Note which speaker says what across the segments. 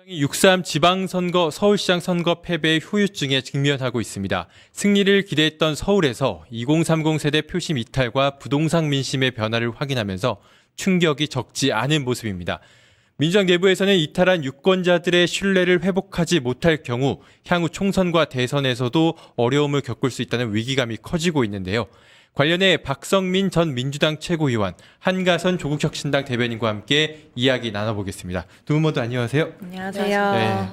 Speaker 1: 6.3 지방선거 서울시장 선거 패배의 후유증에 직면하고 있습니다. 승리를 기대했던 서울에서 2030 세대 표심 이탈과 부동산 민심의 변화를 확인하면서 충격이 적지 않은 모습입니다. 민주당 내부에서는 이탈한 유권자들의 신뢰를 회복하지 못할 경우 향후 총선과 대선에서도 어려움을 겪을 수 있다는 위기감이 커지고 있는데요. 관련해 박성민 전 민주당 최고위원, 한가선 조국혁신당 대변인과 함께 이야기 나눠보겠습니다. 두 분 모두 안녕하세요.
Speaker 2: 안녕하세요.
Speaker 1: 네.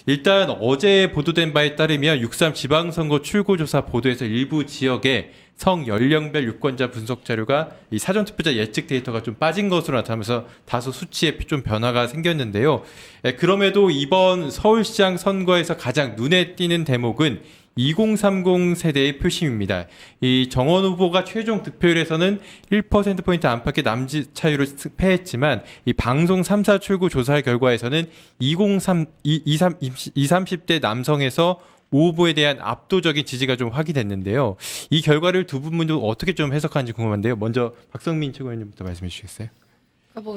Speaker 1: 일단 어제 보도된 바에 따르면 6.3 지방선거 출구조사 보도에서 일부 지역에 성연령별 유권자 분석 자료가 이 사전투표자 예측 데이터가 좀 빠진 것으로 나타나면서 다소 수치에 좀 변화가 생겼는데요. 그럼에도 이번 서울시장 선거에서 가장 눈에 띄는 대목은 2030 세대의 표심입니다. 이 정원 후보가 최종 득표율에서는 1%포인트 안팎의 남짓 차이로 패했지만 이 방송 3사 출구 조사 결과에서는 30대 남성에서 오 후보에 대한 압도적인 지지가 좀 확인됐는데요. 이 결과를 두 분도 어떻게 좀 해석하는지 궁금한데요. 먼저 박성민 최고위원님부터 말씀해 주시겠어요?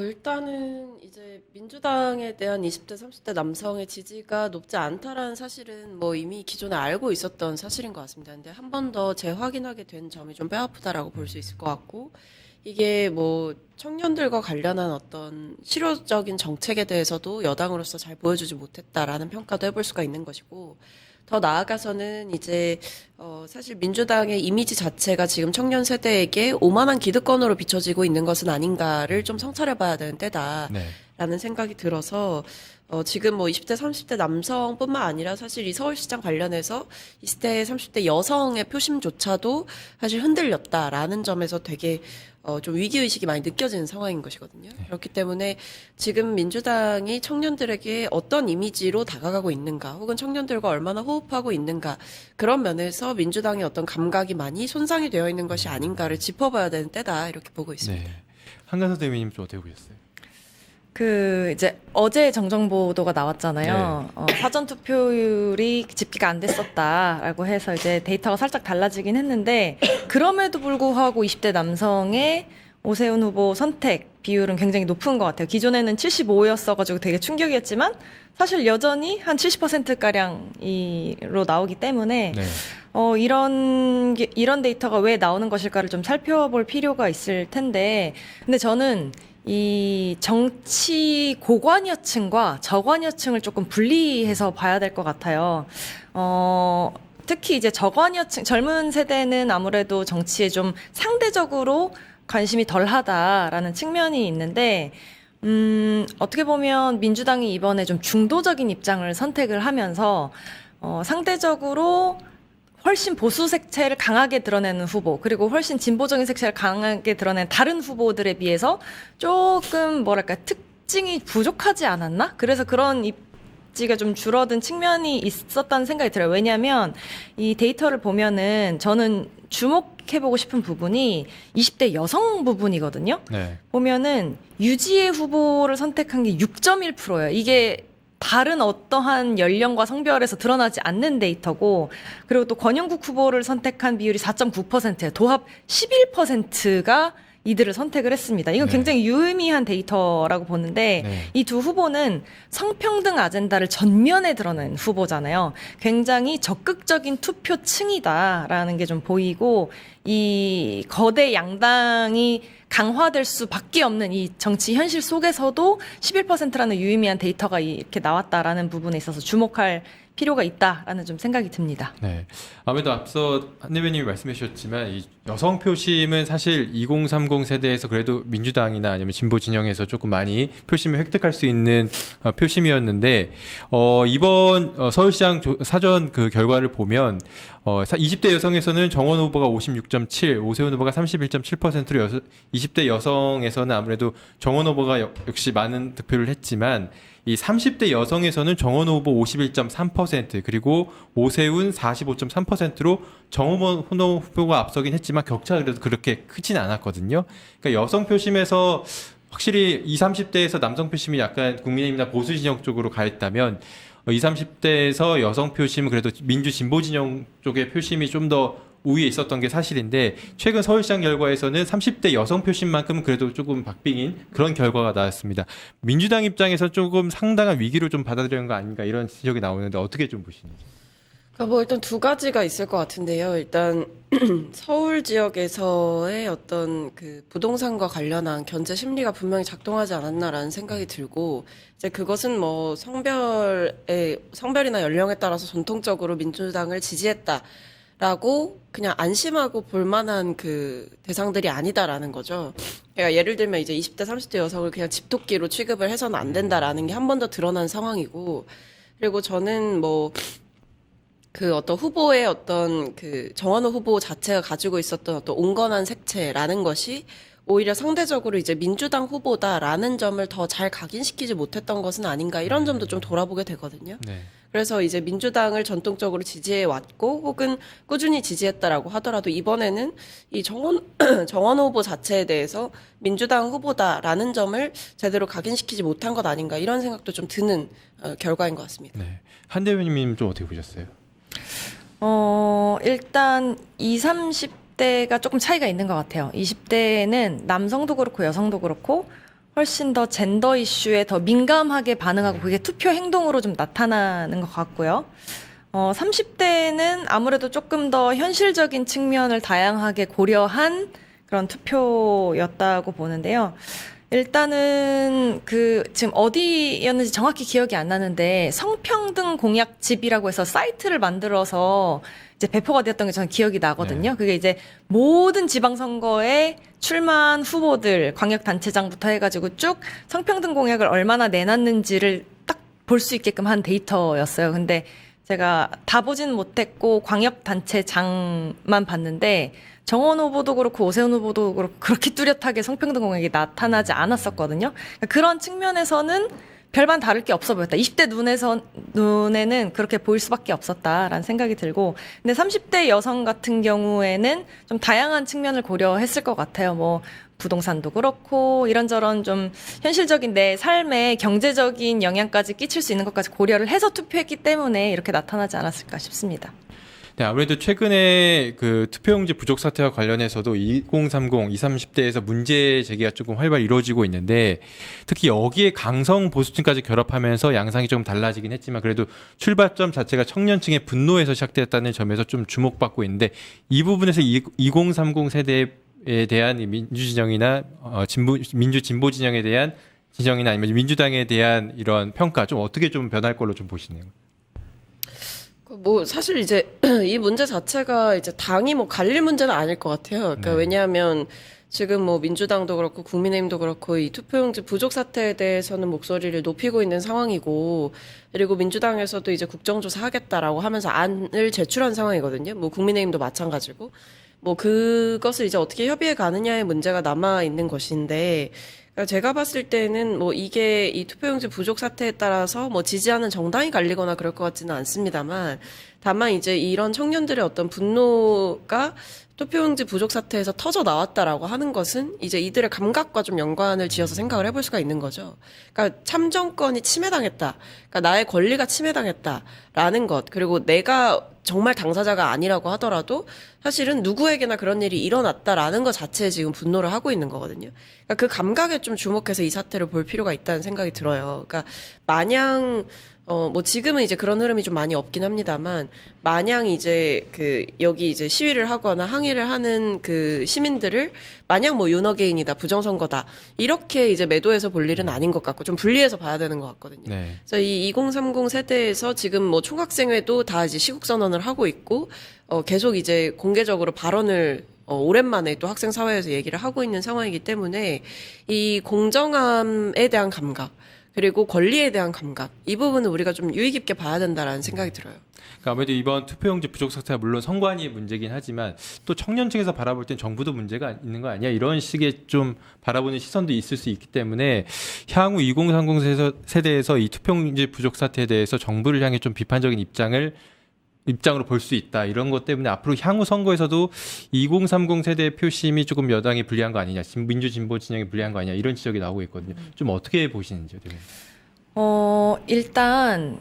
Speaker 2: 일단은 이제 민주당에 대한 20대, 30대 남성의 지지가 높지 않다라는 사실은 이미 기존에 알고 있었던 사실인 것 같습니다. 근데 한 번 더 재확인하게 된 점이 좀 뼈아프다라고 볼 수 있을 것 같고, 이게 청년들과 관련한 어떤 실효적인 정책에 대해서도 여당으로서 잘 보여주지 못했다라는 평가도 해볼 수가 있는 것이고, 더 나아가서는 이제 사실 민주당의 이미지 자체가 지금 청년 세대에게 오만한 기득권으로 비춰지고 있는 것은 아닌가를 좀 성찰해봐야 되는 때다라는 생각이 들어서 지금 20대, 30대 남성뿐만 아니라 사실 이 서울시장 관련해서 20대, 30대 여성의 표심조차도 사실 흔들렸다라는 점에서 되게 좀 위기의식이 많이 느껴지는 상황인 것이거든요. 그렇기 때문에 지금 민주당이 청년들에게 어떤 이미지로 다가가고 있는가, 혹은 청년들과 얼마나 호흡하고 있는가, 그런 면에서 민주당의 어떤 감각이 많이 손상이 되어 있는 것이 아닌가를 짚어봐야 되는 때다, 이렇게 보고 있습니다.
Speaker 1: 네. 한가선 대변인님 좀 어떻게 보셨어요?
Speaker 3: 이제 어제 정정보도가 나왔잖아요. 사전 투표율이 집계가 안 됐었다라고 해서 이제 데이터가 살짝 달라지긴 했는데, 그럼에도 불구하고 20대 남성의 오세훈 후보 선택 비율은 굉장히 높은 것 같아요. 기존에는 75였어가지고 되게 충격이었지만 사실 여전히 한 70%가량으로 나오기 때문에
Speaker 1: 네.
Speaker 3: 이런 데이터가 왜 나오는 것일까를 좀 살펴볼 필요가 있을 텐데, 근데 저는 이 정치 고관여층과 저관여층을 조금 분리해서 봐야 될 것 같아요. 특히 이제 저관여층, 젊은 세대는 아무래도 정치에 좀 상대적으로 관심이 덜하다라는 측면이 있는데, 어떻게 보면 민주당이 이번에 좀 중도적인 입장을 선택을 하면서, 상대적으로 훨씬 보수 색채를 강하게 드러내는 후보, 그리고 훨씬 진보적인 색채를 강하게 드러내는 다른 후보들에 비해서 조금 특징이 부족하지 않았나? 그래서 그런 입지가 좀 줄어든 측면이 있었다는 생각이 들어요. 왜냐하면 이 데이터를 보면은 저는 주목해보고 싶은 부분이 20대 여성 부분이거든요.
Speaker 1: 네.
Speaker 3: 보면은 유지의 후보를 선택한 게 6.1%예요. 이게 다른 어떠한 연령과 성별에서 드러나지 않는 데이터고, 그리고 또 권영국 후보를 선택한 비율이 4.9%예요. 도합 11%가 이들을 선택을 했습니다. 이건 굉장히 유의미한 데이터라고 보는데, 이 두 후보는 성평등 아젠다를 전면에 드러낸 후보잖아요. 굉장히 적극적인 투표층이다라는 게 좀 보이고, 이 거대 양당이 강화될 수밖에 없는 이 정치 현실 속에서도 11%라는 유의미한 데이터가 이렇게 나왔다라는 부분에 있어서 주목할 필요가 있다라는 좀 생각이 듭니다.
Speaker 1: 네. 아무래도 앞서 한 대변인이 말씀해 주셨지만 이 여성 표심은 사실 2030 세대에서 그래도 민주당이나 아니면 진보 진영에서 조금 많이 표심을 획득할 수 있는 표심이었는데, 이번 서울시장 사전 그 결과를 보면 20대 여성에서는 정원 후보가 56.7, 오세훈 후보가 31.7%로 20대 여성에서는 아무래도 정원 후보가 역시 많은 득표를 했지만, 이 30대 여성에서는 정원 후보 51.3%, 그리고 오세훈 45.3%로 정원 후보가 앞서긴 했지만 격차가 그래도 그렇게 크진 않았거든요. 그러니까 여성 표심에서 확실히 20, 30대에서 남성 표심이 약간 국민의힘이나 보수 진영 쪽으로 가 있다면, 20, 30대에서 여성 표심은 그래도 민주 진보 진영 쪽의 표심이 좀 더 우위에 있었던 게 사실인데 최근 서울시장 결과에서는 30대 여성 표심만큼은 그래도 조금 박빙인 그런 결과가 나왔습니다. 민주당 입장에서 조금 상당한 위기로 좀 받아들이는 거 아닌가 이런 지적이 나오는데 어떻게 좀 보시는지.
Speaker 2: 그러니까 뭐 일단 두 가지가 있을 것 같은데요. 일단 서울 지역에서의 어떤 그 부동산과 관련한 견제 심리가 분명히 작동하지 않았나라는 생각이 들고 이제 그것은 뭐 성별이나 연령에 따라서 전통적으로 민주당을 지지했다라고 그냥 안심하고 볼 만한 그 대상들이 아니다라는 거죠. 그러니까 예를 들면 이제 20대, 30대 여성을 그냥 집토끼로 취급을 해서는 안 된다라는 게 한 번 더 드러난 상황이고 그리고 저는 뭐 그 어떤 후보의 어떤 그 정원호 후보 자체가 가지고 있었던 어떤 온건한 색채라는 것이 오히려 상대적으로 이제 민주당 후보다라는 점을 더 잘 각인시키지 못했던 것은 아닌가 이런 점도 좀 돌아보게 되거든요.
Speaker 1: 네.
Speaker 2: 그래서 이제 민주당을 전통적으로 지지해 왔고 혹은 꾸준히 지지했다라고 하더라도 이번에는 이 정원호 후보 자체에 대해서 민주당 후보다라는 점을 제대로 각인시키지 못한 것 아닌가 이런 생각도 좀 드는 결과인 것 같습니다.
Speaker 1: 네. 한 대표님 좀 어떻게 보셨어요?
Speaker 3: 일단 20, 30대가 조금 차이가 있는 것 같아요. 20대는 남성도 그렇고 여성도 그렇고 훨씬 더 젠더 이슈에 더 민감하게 반응하고 그게 투표 행동으로 좀 나타나는 것 같고요. 30대는 아무래도 조금 더 현실적인 측면을 다양하게 고려한 그런 투표였다고 보는데요. 일단은 그 지금 어디였는지 정확히 기억이 안 나는데 성평등 공약집이라고 해서 사이트를 만들어서 이제 배포가 되었던 게 저는 기억이 나거든요.
Speaker 1: 네.
Speaker 3: 그게 이제 모든 지방선거에 출마한 후보들 광역단체장부터 해가지고 쭉 성평등 공약을 얼마나 내놨는지를 딱 볼 수 있게끔 한 데이터였어요. 근데 제가 다 보진 못했고 광역단체장만 봤는데 정원 후보도 그렇고 오세훈 후보도 그렇고 그렇게 뚜렷하게 성평등 공약이 나타나지 않았었거든요. 그러니까 그런 측면에서는 별반 다를 게 없어 보였다. 20대 눈에는 그렇게 보일 수밖에 없었다라는 생각이 들고, 근데 30대 여성 같은 경우에는 좀 다양한 측면을 고려했을 것 같아요. 뭐 부동산도 그렇고 이런저런 좀 현실적인 내 삶에 경제적인 영향까지 끼칠 수 있는 것까지 고려를 해서 투표했기 때문에 이렇게 나타나지 않았을까 싶습니다.
Speaker 1: 네, 아무래도 최근에 그 투표용지 부족 사태와 관련해서도 2030, 20, 30대에서 문제 제기가 조금 활발히 이루어지고 있는데 특히 여기에 강성 보수층까지 결합하면서 양상이 조금 달라지긴 했지만 그래도 출발점 자체가 청년층의 분노에서 시작되었다는 점에서 좀 주목받고 있는데 이 부분에서 2030 세대에 대한 이 민주 진영이나 민주 진보 진영에 대한 진영이나 아니면 민주당에 대한 이런 평가 좀 어떻게 좀 변할 걸로 좀 보시네요.
Speaker 2: 뭐 사실 이제 이 문제 자체가 이제 당이 뭐 갈릴 문제는 아닐 것 같아요. 그러니까
Speaker 1: 네.
Speaker 2: 왜냐하면 지금 뭐 민주당도 그렇고 국민의힘도 그렇고 이 투표용지 부족 사태에 대해서는 목소리를 높이고 있는 상황이고 그리고 민주당에서도 이제 국정조사 하겠다라고 하면서 안을 제출한 상황이거든요. 뭐 국민의힘도 마찬가지고 뭐 그것을 이제 어떻게 협의해 가느냐의 문제가 남아 있는 것인데 그러니까 제가 봤을 때는 뭐 이게 이 투표용지 부족 사태에 따라서 뭐 지지하는 정당이 갈리거나 그럴 것 같지는 않습니다만 다만 이제 이런 청년들의 어떤 분노가 투표용지 부족 사태에서 터져 나왔다라고 하는 것은 이제 이들의 감각과 좀 연관을 지어서 생각을 해볼 수가 있는 거죠. 그러니까 참정권이 침해당했다. 그러니까 나의 권리가 침해당했다라는 것. 그리고 내가 정말 당사자가 아니라고 하더라도 사실은 누구에게나 그런 일이 일어났다라는 것 자체에 지금 분노를 하고 있는 거거든요. 그러니까 그 감각에 좀 주목해서 이 사태를 볼 필요가 있다는 생각이 들어요. 그러니까 마냥 뭐 지금은 이제 그런 흐름이 좀 많이 없긴 합니다만 마냥 이제 그 여기 이제 시위를 하거나 항의를 하는 그 시민들을 마냥 뭐 윤어게인이다 부정선거다 이렇게 이제 매도해서 볼 일은 아닌 것 같고 좀 분리해서 봐야 되는 것 같거든요.
Speaker 1: 네.
Speaker 2: 그래서 이 2030 세대에서 지금 뭐 총학생회도 다 이제 시국 선언을 하고 있고 계속 이제 공개적으로 발언을 오랜만에 또 학생 사회에서 얘기를 하고 있는 상황이기 때문에 이 공정함에 대한 감각 그리고 권리에 대한 감각 이 부분은 우리가 좀 유의 깊게 봐야 된다라는 생각이 들어요.
Speaker 1: 그러니까 아무래도 이번 투표용지 부족 사태가 물론 선관위의 문제긴 하지만 또 청년층에서 바라볼 땐 정부도 문제가 있는 거 아니야 이런 식의 좀 바라보는 시선도 있을 수 있기 때문에 향후 2030 세대에서 이 투표용지 부족 사태에 대해서 정부를 향해 좀 비판적인 입장으로 볼 수 있다. 이런 것 때문에 앞으로 향후 선거에서도 2030 세대의 표심이 조금 여당이 불리한 거 아니냐, 민주 진보 진영이 불리한 거 아니냐 이런 지적이 나오고 있거든요. 좀 어떻게 보시는지요, 대표님?
Speaker 3: 일단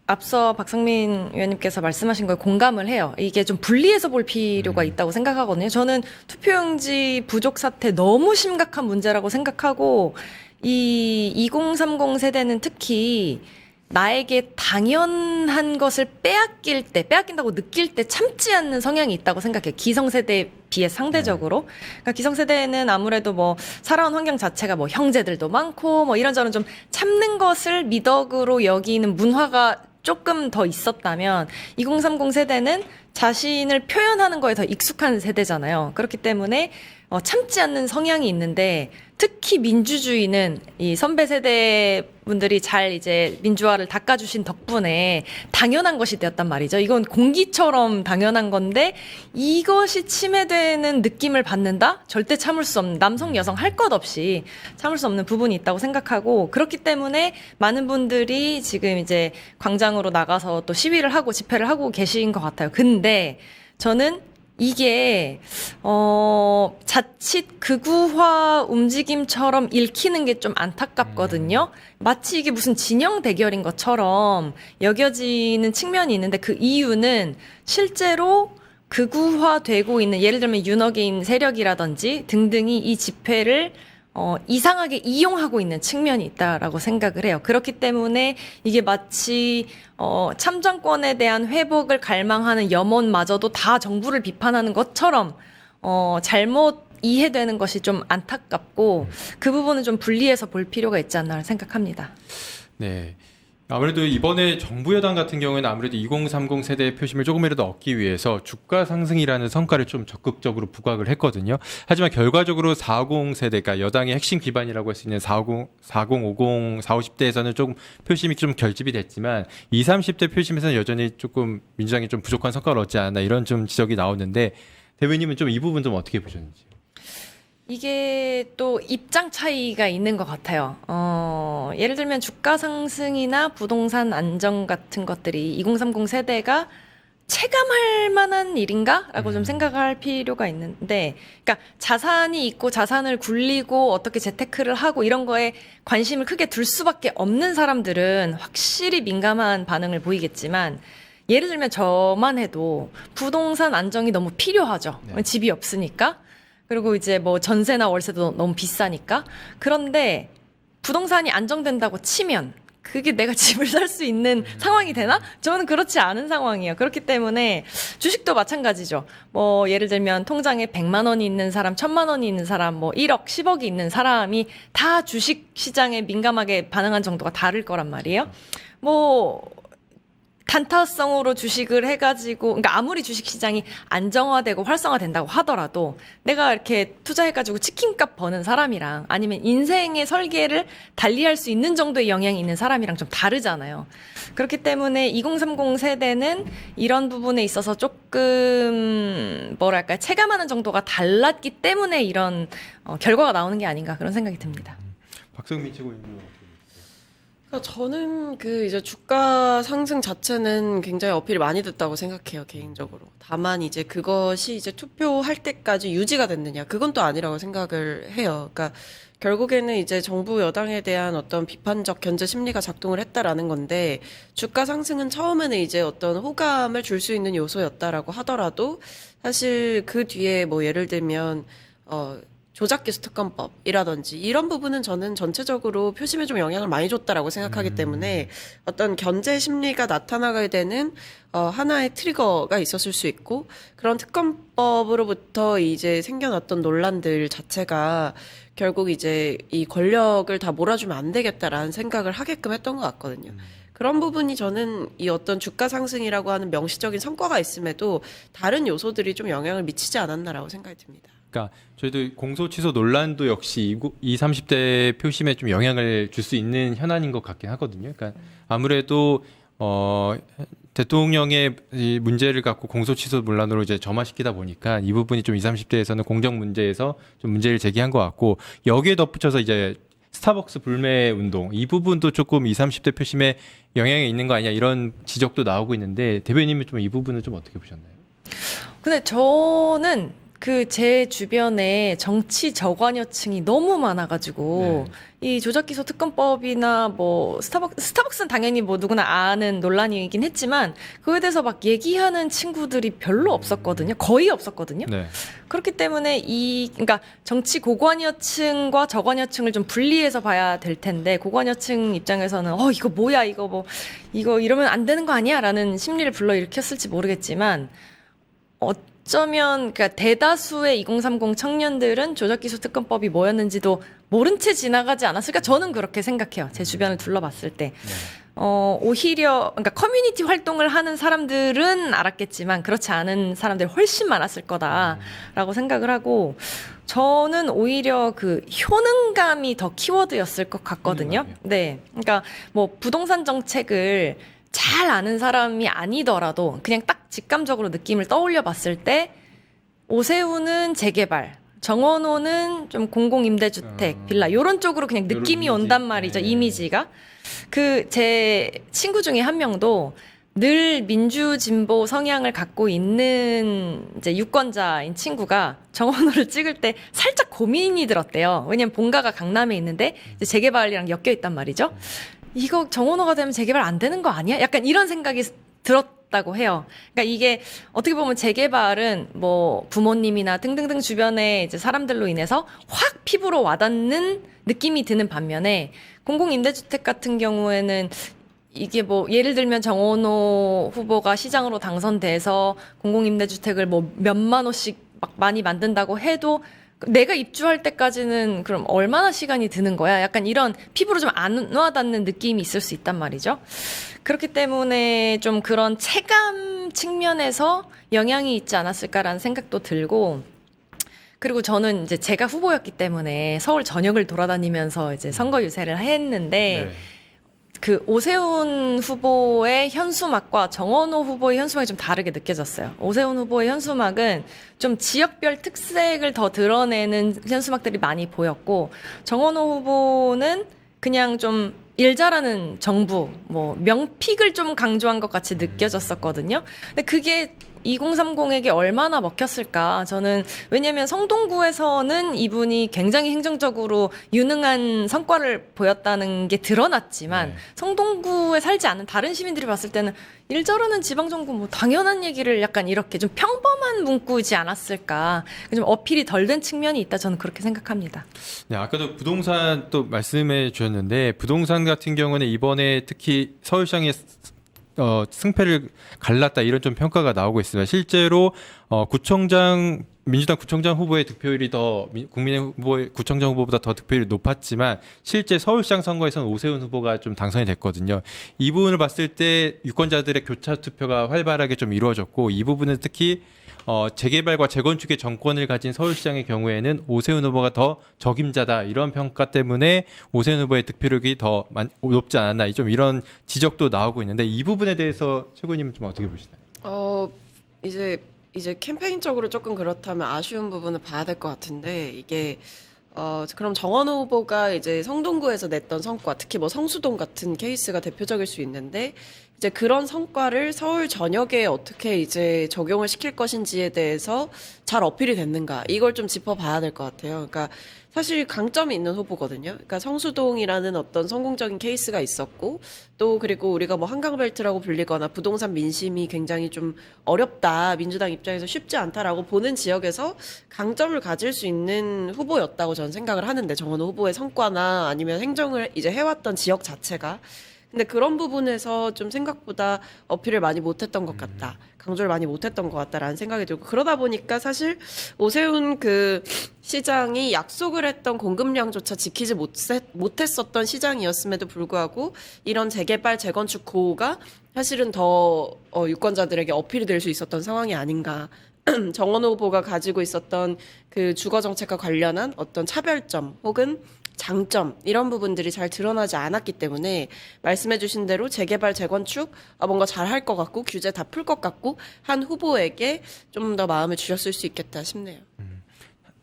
Speaker 3: 앞서 박성민 의원님께서 말씀하신 거에 공감을 해요. 이게 좀 분리해서 볼 필요가 있다고 생각하거든요. 저는 투표용지 부족 사태 너무 심각한 문제라고 생각하고 이 2030 세대는 특히 나에게 당연한 것을 빼앗긴다고 느낄 때 참지 않는 성향이 있다고 생각해요. 기성세대에 비해 상대적으로. 그러니까 기성세대는 아무래도 뭐 살아온 환경 자체가 뭐 형제들도 많고 뭐 이런저런 좀 참는 것을 미덕으로 여기는 문화가 조금 더 있었다면 2030 세대는 자신을 표현하는 거에 더 익숙한 세대잖아요. 그렇기 때문에 참지 않는 성향이 있는데 특히 민주주의는 이 선배 세대 분들이 잘 이제 민주화를 닦아주신 덕분에 당연한 것이 되었단 말이죠. 이건 공기처럼 당연한 건데 이것이 침해되는 느낌을 받는다? 절대 참을 수 없는 남성 여성 할 것 없이 참을 수 없는 부분이 있다고 생각하고 그렇기 때문에 많은 분들이 지금 이제 광장으로 나가서 또 시위를 하고 집회를 하고 계신 것 같아요. 근데 저는 이게 자칫 극우화 움직임처럼 읽히는 게 좀 안타깝거든요. 마치 이게 무슨 진영 대결인 것처럼 여겨지는 측면이 있는데 그 이유는 실제로 극우화되고 있는 예를 들면 윤어게인 세력이라든지 등등이 이 집회를 이상하게 이용하고 있는 측면이 있다라고 생각을 해요. 그렇기 때문에 이게 마치 참정권에 대한 회복을 갈망하는 염원마저도 다 정부를 비판하는 것처럼 잘못 이해되는 것이 좀 안타깝고 그 부분은 좀 분리해서 볼 필요가 있지 않나 생각합니다.
Speaker 1: 네. 아무래도 이번에 정부 여당 같은 경우에는 아무래도 2030 세대의 표심을 조금이라도 얻기 위해서 주가 상승이라는 성과를 좀 적극적으로 부각을 했거든요. 하지만 결과적으로 40 세대, 그러니까 여당의 핵심 기반이라고 할 수 있는 40, 50, 50대에서는 조금 표심이 좀 결집이 됐지만 20, 30대 표심에서는 여전히 조금 민주당이 좀 부족한 성과를 얻지 않았나 이런 좀 지적이 나오는데 대변인님은 좀 이 부분 좀 어떻게 보셨는지?
Speaker 3: 이게 또 입장 차이가 있는 것 같아요. 예를 들면 주가 상승이나 부동산 안정 같은 것들이 2030 세대가 체감할 만한 일인가? 라고 좀 생각할 필요가 있는데, 그러니까 자산이 있고 자산을 굴리고 어떻게 재테크를 하고 이런 거에 관심을 크게 둘 수밖에 없는 사람들은 확실히 민감한 반응을 보이겠지만, 예를 들면 저만 해도 부동산 안정이 너무 필요하죠.
Speaker 1: 네.
Speaker 3: 집이 없으니까. 그리고 이제 뭐 전세나 월세도 너무 비싸니까. 그런데 부동산이 안정된다고 치면 그게 내가 집을 살 수 있는 상황이 되나? 저는 그렇지 않은 상황이에요. 그렇기 때문에 주식도 마찬가지죠. 뭐 예를 들면 통장에 100만 원이 있는 사람, 1000만 원이 있는 사람, 뭐 1억, 10억이 있는 사람이 다 주식 시장에 민감하게 반응한 정도가 다를 거란 말이에요. 뭐 단타성으로 주식을 해가지고, 그러니까 아무리 주식 시장이 안정화되고 활성화된다고 하더라도 내가 이렇게 투자해가지고 치킨값 버는 사람이랑 아니면 인생의 설계를 달리할 수 있는 정도의 영향이 있는 사람이랑 좀 다르잖아요. 그렇기 때문에 2030 세대는 이런 부분에 있어서 조금 뭐랄까 체감하는 정도가 달랐기 때문에 이런 결과가 나오는 게 아닌가 그런 생각이 듭니다.
Speaker 1: 박성민 최고위원님.
Speaker 2: 저는 그 이제 주가 상승 자체는 굉장히 어필이 많이 됐다고 생각해요, 개인적으로. 다만 이제 그것이 이제 투표할 때까지 유지가 됐느냐, 그건 또 아니라고 생각을 해요. 그러니까 결국에는 이제 정부 여당에 대한 어떤 비판적 견제 심리가 작동을 했다라는 건데, 주가 상승은 처음에는 이제 어떤 호감을 줄 수 있는 요소였다라고 하더라도 사실 그 뒤에 뭐 예를 들면 조작기수 특검법이라든지 이런 부분은 저는 전체적으로 표심에 좀 영향을 많이 줬다라고 생각하기 때문에 어떤 견제 심리가 나타나게 되는 하나의 트리거가 있었을 수 있고, 그런 특검법으로부터 이제 생겨났던 논란들 자체가 결국 이제 이 권력을 다 몰아주면 안 되겠다라는 생각을 하게끔 했던 것 같거든요. 그런 부분이 저는 이 어떤 주가 상승이라고 하는 명시적인 성과가 있음에도 다른 요소들이 좀 영향을 미치지 않았나라고 생각이 듭니다.
Speaker 1: 그러니까 저희도 공소 취소 논란도 역시 20, 30대 표심에 좀 영향을 줄 수 있는 현안인 것 같긴 하거든요. 그러니까 아무래도 대통령의 이 문제를 갖고 공소 취소 논란으로 이제 점화시키다 보니까 이 부분이 좀 20, 30대에서는 공정 문제에서 좀 문제를 제기한 것 같고, 여기에 덧붙여서 이제 스타벅스 불매 운동 이 부분도 조금 20, 30대 표심에 영향이 있는 거 아니냐 이런 지적도 나오고 있는데 대변인님은 좀 이 부분은 좀 어떻게 보셨나요?
Speaker 3: 근데 저는 제 주변에 정치 저관여층이 너무 많아가지고, 이 조작기소 특검법이나 뭐 스타벅스는 당연히 뭐 누구나 아는 논란이긴 했지만 그거에 대해서 막 얘기하는 친구들이 별로 없었거든요. 거의 없었거든요.
Speaker 1: 네.
Speaker 3: 그렇기 때문에 그러니까 정치 고관여층과 저관여층을 좀 분리해서 봐야 될 텐데 고관여층 입장에서는 이거 뭐야 이거 이러면 안 되는 거 아니야라는 심리를 불러일으켰을지 모르겠지만 어쩌면 그러니까 대다수의 2030 청년들은 조작기소 특검법이 뭐였는지도 모른 채 지나가지 않았을까 저는 그렇게 생각해요. 제 주변을 둘러봤을 때. 오히려 그러니까 커뮤니티 활동을 하는 사람들은 알았겠지만 그렇지 않은 사람들이 훨씬 많았을 거다라고 생각을 하고 저는 오히려 그 효능감이 더 키워드였을 것 같거든요.
Speaker 1: 효능감이요?
Speaker 3: 네. 그러니까 뭐 부동산 정책을 잘 아는 사람이 아니더라도 그냥 딱 직감적으로 느낌을 떠올려 봤을 때 오세훈은 재개발, 정원호는 좀 공공임대주택, 빌라 이런 쪽으로 그냥
Speaker 1: 요런
Speaker 3: 느낌이
Speaker 1: 이미지.
Speaker 3: 온단 말이죠.
Speaker 1: 네.
Speaker 3: 이미지가. 그 제 친구 중에 한 명도 늘 민주진보 성향을 갖고 있는 이제 유권자인 친구가 정원호를 찍을 때 살짝 고민이 들었대요. 왜냐면 본가가 강남에 있는데 이제 재개발이랑 엮여 있단 말이죠. 이거 정원호가 되면 재개발 안 되는 거 아니야? 약간 이런 생각이 들었다고 해요. 그러니까 이게 어떻게 보면 재개발은 뭐 부모님이나 등등등 주변에 이제 사람들로 인해서 확 피부로 와닿는 느낌이 드는 반면에 공공임대주택 같은 경우에는 이게 뭐 예를 들면 정원호 후보가 시장으로 당선돼서 공공임대주택을 뭐 몇만 호씩 막 많이 만든다고 해도 내가 입주할 때까지는 그럼 얼마나 시간이 드는 거야? 약간 이런 피부로 좀 안 와닿는 느낌이 있을 수 있단 말이죠. 그렇기 때문에 좀 그런 체감 측면에서 영향이 있지 않았을까라는 생각도 들고 그리고 저는 이제 제가 후보였기 때문에 서울 전역을 돌아다니면서 이제 선거 유세를 했는데
Speaker 1: 네.
Speaker 3: 그 오세훈 후보의 현수막과 정원호 후보의 현수막이 좀 다르게 느껴졌어요. 오세훈 후보의 현수막은 좀 지역별 특색을 더 드러내는 현수막들이 많이 보였고 정원호 후보는 그냥 좀 일 잘하는 정부, 뭐 명픽을 좀 강조한 것 같이 느껴졌었거든요. 근데 그게 2030에게 얼마나 먹혔을까? 저는 왜냐면 성동구에서는 이분이 굉장히 행정적으로 유능한 성과를 보였다는 게 드러났지만
Speaker 1: 네.
Speaker 3: 성동구에 살지 않는 다른 시민들이 봤을 때는 일 저러는 지방정부 뭐 당연한 얘기를 약간 이렇게 좀 평범한 문구이지 않았을까? 좀 어필이 덜 된 측면이 있다. 저는 그렇게 생각합니다.
Speaker 1: 네, 아까도 부동산 또 말씀해 주셨는데 부동산 같은 경우는 이번에 특히 서울시장의 승패를 갈랐다 이런 좀 평가가 나오고 있습니다. 실제로 민주당 구청장 후보의 득표율이 더 국민의 후보의 구청장 후보보다 더 득표율이 높았지만 실제 서울시장 선거에서는 오세훈 후보가 좀 당선이 됐거든요. 이 부분을 봤을 때 유권자들의 교차 투표가 활발하게 좀 이루어졌고 이 부분은 특히 재개발과 재건축의 정권을 가진 서울시장의 경우에는 오세훈 후보가 더 적임자다 이런 평가 때문에 오세훈 후보의 득표력이 더 높지 않았나 좀 이런 지적도 나오고 있는데 이 부분에 대해서 최고님은 좀 어떻게 보시나요?
Speaker 2: 이제 캠페인적으로 조금 그렇다면 아쉬운 부분을 봐야 될 것 같은데 이게 그럼 정원호 후보가 이제 성동구에서 냈던 성과, 특히 뭐 성수동 같은 케이스가 대표적일 수 있는데 이제 그런 성과를 서울 전역에 어떻게 이제 적용을 시킬 것인지에 대해서 잘 어필이 됐는가 이걸 좀 짚어봐야 될 것 같아요. 그러니까 사실 강점이 있는 후보거든요. 그러니까 성수동이라는 어떤 성공적인 케이스가 있었고 또 그리고 우리가 뭐 한강벨트라고 불리거나 부동산 민심이 굉장히 좀 어렵다, 민주당 입장에서 쉽지 않다라고 보는 지역에서 강점을 가질 수 있는 후보였다고 저는 생각을 하는데 정원호 후보의 성과나 아니면 행정을 이제 해왔던 지역 자체가 근데 그런 부분에서 좀 생각보다 어필을 많이 못했던 것 같다. 강조를 많이 못했던 것 같다라는 생각이 들고 그러다 보니까 사실 오세훈 그 시장이 약속을 했던 공급량조차 지키지 못했었던 시장이었음에도 불구하고 이런 재개발, 재건축 고가 사실은 더 유권자들에게 어필이 될 수 있었던 상황이 아닌가. 정원호 후보가 가지고 있었던 그 주거 정책과 관련한 어떤 차별점 혹은 장점 이런 부분들이 잘 드러나지 않았기 때문에 말씀해주신 대로 재개발 재건축 뭔가 잘할 것 같고 규제 다 풀 것 같고 한 후보에게 좀 더 마음을 주셨을 수 있겠다 싶네요.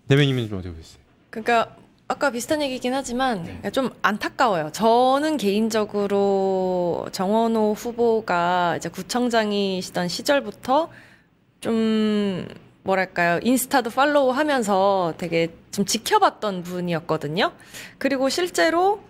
Speaker 1: 대변인은 좀 어떻게 보셨어요?
Speaker 3: 그러니까 아까 비슷한 얘기긴 하지만 좀 안타까워요. 저는 개인적으로 정원호 후보가 이제 구청장이시던 시절부터 좀 뭐랄까요, 인스타도 팔로우 하면서 되게 좀 지켜봤던 분이었거든요. 그리고 실제로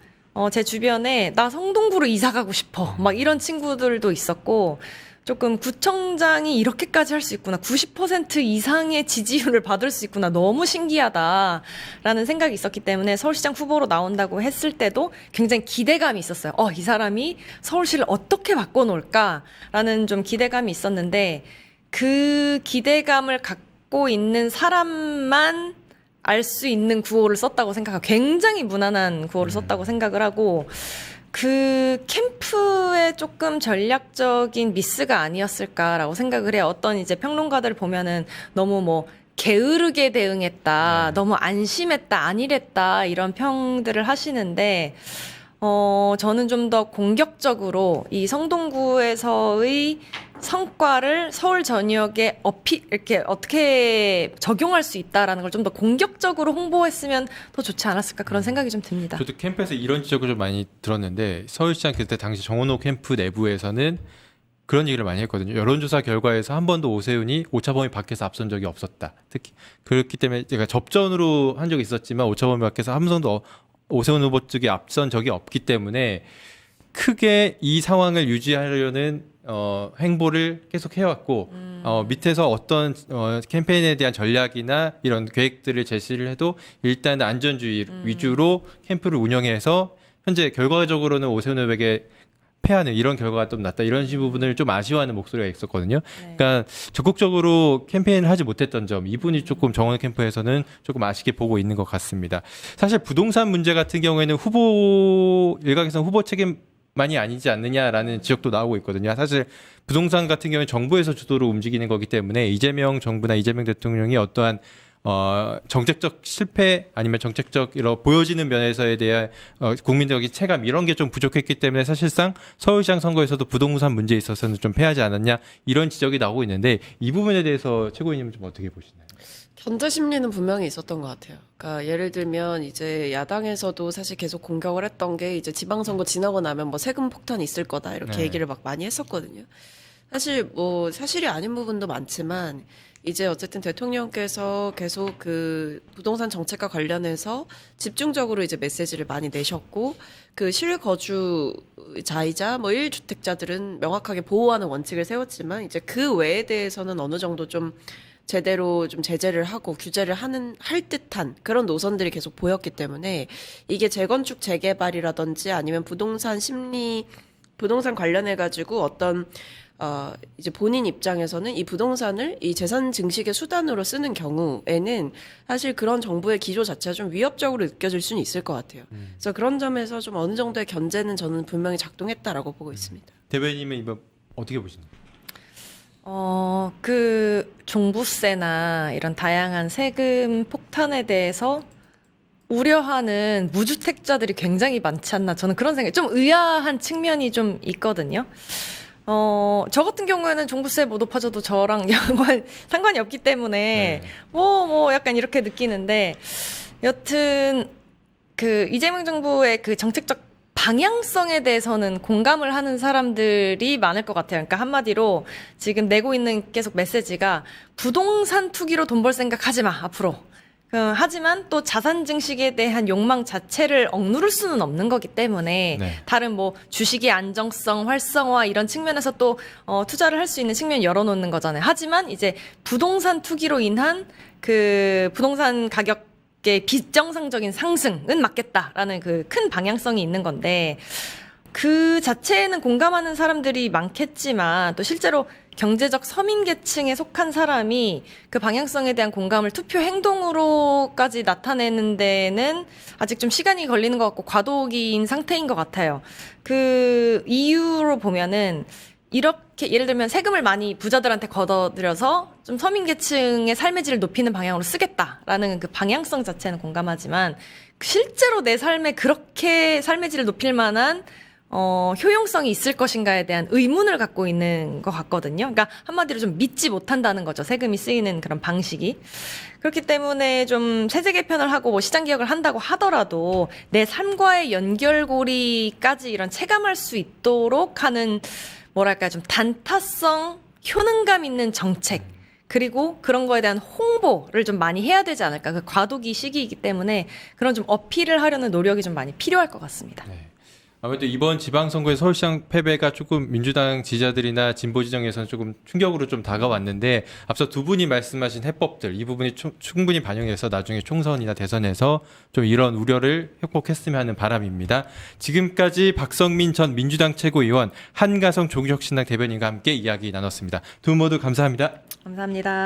Speaker 3: 제 주변에 나 성동구로 이사 가고 싶어 막 이런 친구들도 있었고, 조금 구청장이 이렇게까지 할 수 있구나, 90% 이상의 지지율을 받을 수 있구나, 너무 신기하다라는 생각이 있었기 때문에 서울시장 후보로 나온다고 했을 때도 굉장히 기대감이 있었어요. 이 사람이 서울시를 어떻게 바꿔놓을까라는 좀 기대감이 있었는데, 그 기대감을 갖고 있는 사람만 알 수 있는 구호를 썼다고 생각하고, 굉장히 무난한 구호를 썼다고 생각을 하고, 그 캠프의 조금 전략적인 미스가 아니었을까라고 생각을 해요. 어떤 이제 평론가들 보면은 너무 뭐 게으르게 대응했다, 너무 안심했다, 안일했다 이런 평들을 하시는데, 저는 좀 더 공격적으로 이 성동구에서의 성과를 서울 전역에 이렇게 어떻게 적용할 수 있다라는 걸 좀 더 공격적으로 홍보했으면 더 좋지 않았을까, 그런 생각이 좀 듭니다.
Speaker 1: 저도 캠프에서 이런 지적을 좀 많이 들었는데, 서울시장 그때 당시 정원호 캠프 내부에서는 그런 얘기를 많이 했거든요. 여론조사 결과에서 한 번도 오세훈이 오차범위 밖에서 앞선 적이 없었다. 특히 그렇기 때문에 제가 접전으로 한 적이 있었지만 오차범위 밖에서 한 번도 오세훈 후보 쪽이 앞선 적이 없기 때문에 크게 이 상황을 유지하려는 행보를 계속 해왔고, 밑에서 어떤 캠페인에 대한 전략이나 이런 계획들을 제시를 해도 일단 안전주의 위주로 캠프를 운영해서 현재 결과적으로는 오세훈 후보에게 패하는 이런 결과가 좀 났다, 이런 부분을 좀 아쉬워하는 목소리가 있었거든요.
Speaker 3: 네.
Speaker 1: 그러니까 적극적으로 캠페인을 하지 못했던 점, 이분이 조금 정원 캠프에서는 조금 아쉽게 보고 있는 것 같습니다. 사실 부동산 문제 같은 경우에는 일각에서는 후보 책임만이 아니지 않느냐라는 지적도 나오고 있거든요. 사실 부동산 같은 경우는 정부에서 주도로 움직이는 거기 때문에 이재명 정부나 이재명 대통령이 어떠한 정책적 실패 아니면 정책적 이런 보여지는 면에서에 대한 국민적인 체감, 이런 게 좀 부족했기 때문에 사실상 서울시장 선거에서도 부동산 문제에 있어서는 좀 패하지 않았냐, 이런 지적이 나오고 있는데, 이 부분에 대해서 최고위님은 좀 어떻게 보시나요?
Speaker 2: 견제 심리는 분명히 있었던 것 같아요. 그러니까 예를 들면 이제 야당에서도 사실 계속 공격을 했던 게, 이제 지방선거 지나고 나면 뭐 세금 폭탄이 있을 거다 이렇게
Speaker 1: 네.
Speaker 2: 얘기를 막 많이 했었거든요. 사실 뭐 사실이 아닌 부분도 많지만, 이제 어쨌든 대통령께서 계속 그 부동산 정책과 관련해서 집중적으로 이제 메시지를 많이 내셨고, 그 실거주자이자 뭐 1주택자들은 명확하게 보호하는 원칙을 세웠지만, 이제 그 외에 대해서는 어느 정도 좀 제대로 좀 제재를 하고 규제를 할 듯한 그런 노선들이 계속 보였기 때문에, 이게 재건축 재개발이라든지 아니면 부동산 관련해가지고 어떤 이제 본인 입장에서는 이 부동산을 이 재산 증식의 수단으로 쓰는 경우에는 사실 그런 정부의 기조 자체가 좀 위협적으로 느껴질 수는 있을 것 같아요. 그래서 그런 점에서 좀 어느 정도의 견제는 저는 분명히 작동했다라고 보고 있습니다.
Speaker 1: 대변인은 이번 어떻게 보시나요?
Speaker 3: 그 종부세나 이런 다양한 세금 폭탄에 대해서 우려하는 무주택자들이 굉장히 많지 않나, 저는 그런 생각이, 좀 의아한 측면이 좀 있거든요. 저 같은 경우에는 종부세 못 높아져도 저랑 상관이 없기 때문에, 뭐 약간 이렇게 느끼는데, 여튼, 그, 이재명 정부의 그 정책적 방향성에 대해서는 공감을 하는 사람들이 많을 것 같아요. 그러니까 한마디로 지금 내고 있는 계속 메시지가, 부동산 투기로 돈 벌 생각 하지 마, 앞으로. 하지만 또 자산 증식에 대한 욕망 자체를 억누를 수는 없는 거기 때문에,
Speaker 1: 네.
Speaker 3: 다른 뭐 주식의 안정성, 활성화 이런 측면에서 또 투자를 할 수 있는 측면 열어놓는 거잖아요. 하지만 이제 부동산 투기로 인한 그 부동산 가격의 비정상적인 상승은 막겠다라는 그 큰 방향성이 있는 건데, 그 자체에는 공감하는 사람들이 많겠지만, 또 실제로 경제적 서민계층에 속한 사람이 그 방향성에 대한 공감을 투표 행동으로까지 나타내는 데는 아직 좀 시간이 걸리는 것 같고 과도기인 상태인 것 같아요. 그 이유로 보면은, 이렇게 예를 들면 세금을 많이 부자들한테 걷어들여서 좀 서민계층의 삶의 질을 높이는 방향으로 쓰겠다라는 그 방향성 자체는 공감하지만, 실제로 내 삶에 그렇게 삶의 질을 높일 만한 효용성이 있을 것인가에 대한 의문을 갖고 있는 것 같거든요. 그러니까 한마디로 좀 믿지 못한다는 거죠. 세금이 쓰이는 그런 방식이. 그렇기 때문에 좀 세제 개편을 하고 뭐 시장 개혁을 한다고 하더라도 내 삶과의 연결고리까지 이런 체감할 수 있도록 하는, 뭐랄까, 좀 단타성, 효능감 있는 정책, 그리고 그런 거에 대한 홍보를 좀 많이 해야 되지 않을까. 그 과도기 시기이기 때문에 그런 좀 어필을 하려는 노력이 좀 많이 필요할 것 같습니다.
Speaker 1: 네. 아무래도 이번 지방선거의 서울시장 패배가 조금 민주당 지지자들이나 진보 지정에서는 조금 충격으로 좀 다가왔는데 앞서 두 분이 말씀하신 해법들 이 부분이 충분히 반영해서 나중에 총선이나 대선에서 좀 이런 우려를 극복했으면 하는 바람입니다. 지금까지 박성민 전 민주당 최고위원, 한가성 종혁신당 대변인과 함께 이야기 나눴습니다. 두 분 모두 감사합니다.
Speaker 3: 감사합니다.